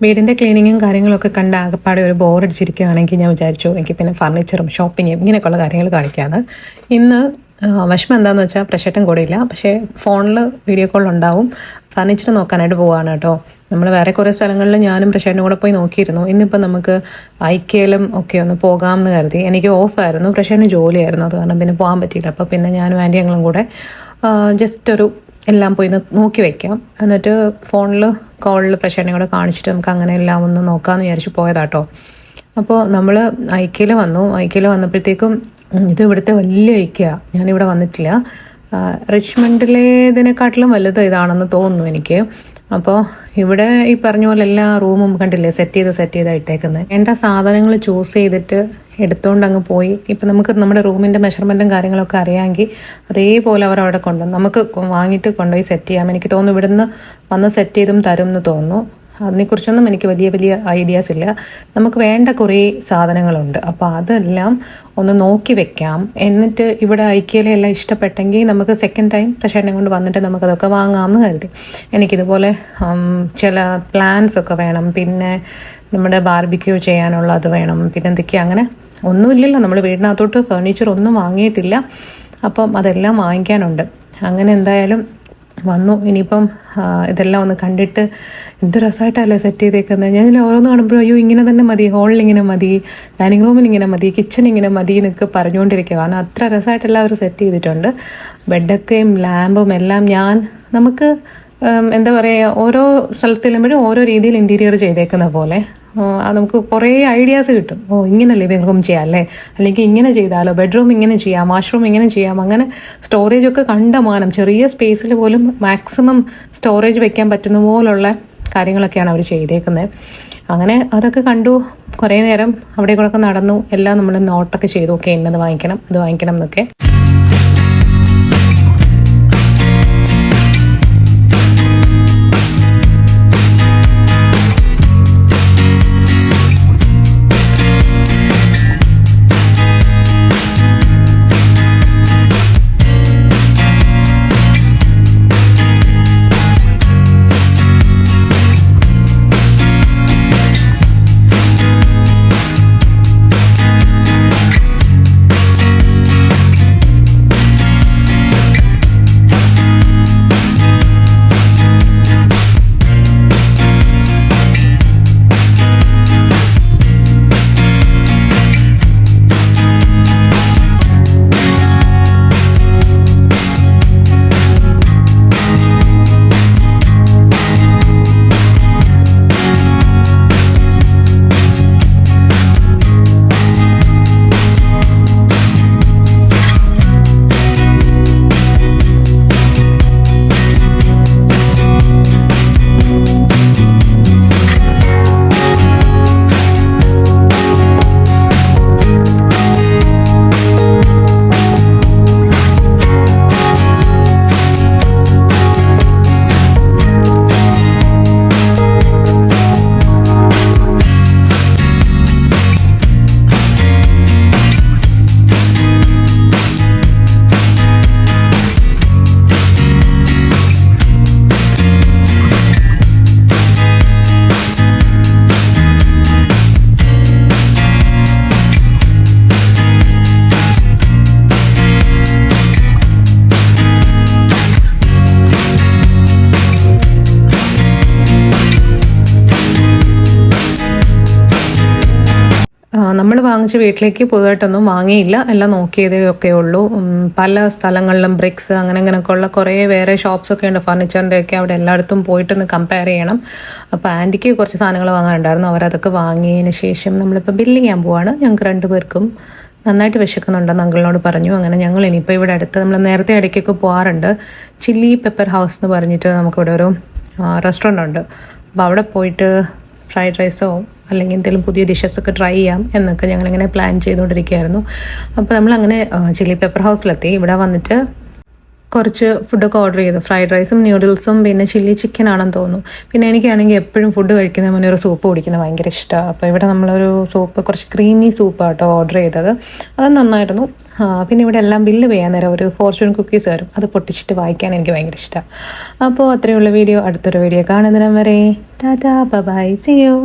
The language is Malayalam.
വീടിൻ്റെ ക്ലീനിങ്ങും കാര്യങ്ങളൊക്കെ കണ്ട് ആകെപ്പാടെ ഒരു ബോറടിച്ചിരിക്കുകയാണെങ്കിൽ ഞാൻ വിചാരിച്ചു എനിക്ക് പിന്നെ ഫർണിച്ചറും ഷോപ്പിങ്ങും ഇങ്ങനെയൊക്കെയുള്ള കാര്യങ്ങൾ കാണിക്കാണ്. ഇന്ന് വിഷമം എന്താണെന്ന് വെച്ചാൽ പ്രശ്നം കൂടിയില്ല, പക്ഷേ ഫോണിൽ വീഡിയോ കോൾ ഉണ്ടാവും. ഫർണിച്ചർ നോക്കാനായിട്ട് പോവാണ് കേട്ടോ. നമ്മൾ വേറെ കുറേ സ്ഥലങ്ങളിൽ ഞാനും പ്രശ്നം കൂടെ പോയി നോക്കിയിരുന്നു. ഇന്നിപ്പോൾ നമുക്ക് ഐക്യയിലും ഒക്കെ ഒന്ന് പോകാമെന്ന് കരുതി. എനിക്ക് ഓഫായിരുന്നു, പ്രശ്നം ജോലിയായിരുന്നു, അത് കാരണം പിന്നെ പോകാൻ പറ്റിയില്ല. അപ്പോൾ പിന്നെ ഞാനും ആൻറ്റി ഞങ്ങളും കൂടെ ജസ്റ്റ് ഒരു എല്ലാം പോയി നോക്കി വയ്ക്കാം, എന്നിട്ട് കോളിൽ പ്രശ്നം കൂടെ കാണിച്ചിട്ട് നമുക്ക് അങ്ങനെ എല്ലാം ഒന്ന് നോക്കാമെന്ന് വിചാരിച്ച് പോയതാട്ടോ. അപ്പോൾ നമ്മൾ ഐക്യയിൽ വന്നപ്പോഴത്തേക്കും ഇത് ഇവിടുത്തെ വലിയ ഐക്യയാണ്. ഞാനിവിടെ വന്നിട്ടില്ല. റിച്ച്മണ്ടിലേതിനെക്കാട്ടിലും വലുത് ഇതാണെന്ന് തോന്നുന്നു എനിക്ക്. അപ്പോൾ ഇവിടെ ഈ പറഞ്ഞ പോലെ എല്ലാ റൂമും കണ്ടില്ലേ സെറ്റ് ചെയ്ത് ഇട്ടേക്കുന്നത്. വേണ്ട സാധനങ്ങൾ ചൂസ് ചെയ്തിട്ട് എടുത്തുകൊണ്ട് അങ്ങ് പോയി. ഇപ്പം നമുക്ക് നമ്മുടെ റൂമിൻ്റെ മെഷർമെൻറ്റും കാര്യങ്ങളൊക്കെ അറിയാമെങ്കിൽ അതേപോലെ അവർ അവിടെ നമുക്ക് വാങ്ങിയിട്ട് കൊണ്ടുപോയി സെറ്റ് ചെയ്യാം. എനിക്ക് തോന്നുന്നു ഇവിടുന്ന് വന്ന് സെറ്റ് ചെയ്തും തരും എന്ന് തോന്നുന്നു. അതിനെക്കുറിച്ചൊന്നും എനിക്ക് വലിയ ഐഡിയാസ് ഇല്ല. നമുക്ക് വേണ്ട കുറേ സാധനങ്ങളുണ്ട്, അപ്പോൾ അതെല്ലാം ഒന്ന് നോക്കി വെക്കാം. എന്നിട്ട് ഇവിടെ ഐക്യയിലെല്ലാം ഇഷ്ടപ്പെട്ടെങ്കിൽ നമുക്ക് സെക്കൻഡ് ടൈം പ്രശ്നം കൊണ്ട് വന്നിട്ട് നമുക്കതൊക്കെ വാങ്ങാമെന്ന് കരുതി. എനിക്കിതുപോലെ ചില പ്ലാൻസ് ഒക്കെ വേണം, പിന്നെ നമ്മുടെ ബാർബിക്യൂ ചെയ്യാനുള്ള അത് വേണം, പിന്നെ എന്തൊക്കെയാണ്, അങ്ങനെ ഒന്നുമില്ലല്ലോ. നമ്മൾ വീടിനകത്തോട്ട് ഫർണിച്ചർ ഒന്നും വാങ്ങിയിട്ടില്ല, അപ്പം അതെല്ലാം വാങ്ങിക്കാനുണ്ട്. അങ്ങനെ എന്തായാലും വന്നു. ഇനിയിപ്പം ഇതെല്ലാം ഒന്ന് കണ്ടിട്ട് എന്ത് രസമായിട്ടല്ലേ സെറ്റ് ചെയ്തേക്കുന്നത്. ഞാൻ ഇതിൽ ഓരോന്ന് കാണുമ്പോഴും അയ്യോ ഇങ്ങനെ തന്നെ മതി, ഹോളിൽ ഇങ്ങനെ മതി, ഡൈനിങ് റൂമിൽ ഇങ്ങനെ മതി, കിച്ചൺ ഇങ്ങനെ മതി എന്നൊക്കെ പറഞ്ഞുകൊണ്ടിരിക്കുക. കാരണം അത്ര രസമായിട്ട് എല്ലാവരും സെറ്റ് ചെയ്തിട്ടുണ്ട്. ബെഡൊക്കെയും ലാമ്പും എല്ലാം നമുക്ക് എന്താ പറയുക, ഓരോ സ്ഥലത്ത് ചെല്ലുമ്പോഴും ഓരോ രീതിയിൽ ഇൻറ്റീരിയർ ചെയ്തേക്കുന്ന പോലെ നമുക്ക് കുറേ ഐഡിയാസ് കിട്ടും. ഇങ്ങനെ ലിവിങ് റൂം ചെയ്യാം അല്ലേ, അല്ലെങ്കിൽ ഇങ്ങനെ ചെയ്താലോ, ബെഡ്റൂം ഇങ്ങനെ ചെയ്യാം, വാഷ്റൂം ഇങ്ങനെ ചെയ്യാം. അങ്ങനെ സ്റ്റോറേജൊക്കെ കണ്ടമാനം, ചെറിയ സ്പേസിൽ പോലും മാക്സിമം സ്റ്റോറേജ് വെക്കാൻ പറ്റുന്ന പോലുള്ള കാര്യങ്ങളൊക്കെയാണ് അവർ ചെയ്തേക്കുന്നത്. അങ്ങനെ അതൊക്കെ കണ്ടു, കുറേ നേരം അവിടെ കൂടെ ഒക്കെ നടന്നു. എല്ലാം നമ്മൾ നോട്ടൊക്കെ ചെയ്തു, ഓക്കെ ഇന്നത് വാങ്ങിക്കണം അത് വാങ്ങിക്കണം എന്നൊക്കെ. നമ്മൾ വാങ്ങിച്ച വീട്ടിലേക്ക് പുതുതായിട്ടൊന്നും വാങ്ങിയില്ല, എല്ലാം നോക്കിയതൊക്കെ ഉള്ളൂ. പല സ്ഥലങ്ങളിലും ബ്രിക്സ് അങ്ങനെയൊക്കെ ഉള്ള കുറേ വേറെ ഷോപ്സൊക്കെ ഉണ്ട് ഫർണിച്ചറിൻ്റെ ഒക്കെ. അവിടെ എല്ലായിടത്തും പോയിട്ടൊന്ന് കമ്പയർ ചെയ്യണം. അപ്പോൾ ആൻറ്റിക്ക് കുറച്ച് സാധനങ്ങൾ വാങ്ങാനുണ്ടായിരുന്നു, അവരതൊക്കെ വാങ്ങിയതിന് ശേഷം നമ്മളിപ്പോൾ ബില്ലിങ് ചെയ്യാൻ പോവാണ്. ഞങ്ങൾക്ക് 2 പേർക്കും നന്നായിട്ട് വിശക്കുന്നുണ്ടെന്ന് അങ്കിളിനോട് പറഞ്ഞു. അങ്ങനെ ഞങ്ങൾ ഇനിയിപ്പോൾ ഇവിടെ അടുത്ത് നമ്മൾ നേരത്തെ ഇടയ്ക്കൊക്കെ പോകാറുണ്ട്, ചില്ലി പെപ്പർ ഹൗസ് എന്ന് പറഞ്ഞിട്ട് നമുക്കിവിടെ ഒരു റെസ്റ്റോറൻ്റ് ഉണ്ട്. അപ്പോൾ അവിടെ പോയിട്ട് ഫ്രൈഡ് റൈസോ അല്ലെങ്കിൽ എന്തെങ്കിലും പുതിയ ഡിഷസൊക്കെ ട്രൈ ചെയ്യാം എന്നൊക്കെ ഞങ്ങളിങ്ങനെ പ്ലാൻ ചെയ്തുകൊണ്ടിരിക്കുകയായിരുന്നു. അപ്പോൾ നമ്മളങ്ങനെ ചില്ലി പെപ്പർ ഹൗസിലെത്തി. ഇവിടെ വന്നിട്ട് കുറച്ച് ഫുഡൊക്കെ ഓർഡർ ചെയ്തു. ഫ്രൈഡ് റൈസും ന്യൂഡിൽസും പിന്നെ ചില്ലി ചിക്കൻ ആണെന്ന് തോന്നുന്നു. പിന്നെ എനിക്കാണെങ്കിൽ എപ്പോഴും ഫുഡ് കഴിക്കുന്നതിന് മുന്നേ ഒരു സൂപ്പ് കുടിക്കുന്നത് ഭയങ്കര ഇഷ്ടമാണ്. അപ്പോൾ ഇവിടെ നമ്മളൊരു സൂപ്പ്, കുറച്ച് ക്രീമി സൂപ്പാട്ടോ ഓർഡർ ചെയ്തത്. അത് നന്നായിരുന്നു. പിന്നെ ഇവിടെ എല്ലാം ബില്ല് ചെയ്യാൻ നേരം ഒരു ഫോർച്യൂൺ കുക്കീസ് വരും, അത് പൊട്ടിച്ചിട്ട് വായിക്കാൻ എനിക്ക് ഭയങ്കര ഇഷ്ടമാണ്. അപ്പോൾ അത്രയുള്ള വീഡിയോ. അടുത്തൊരു വീഡിയോ കാണുന്നതിനും വരെ ടാറ്റാ ബൈ, സീ യു.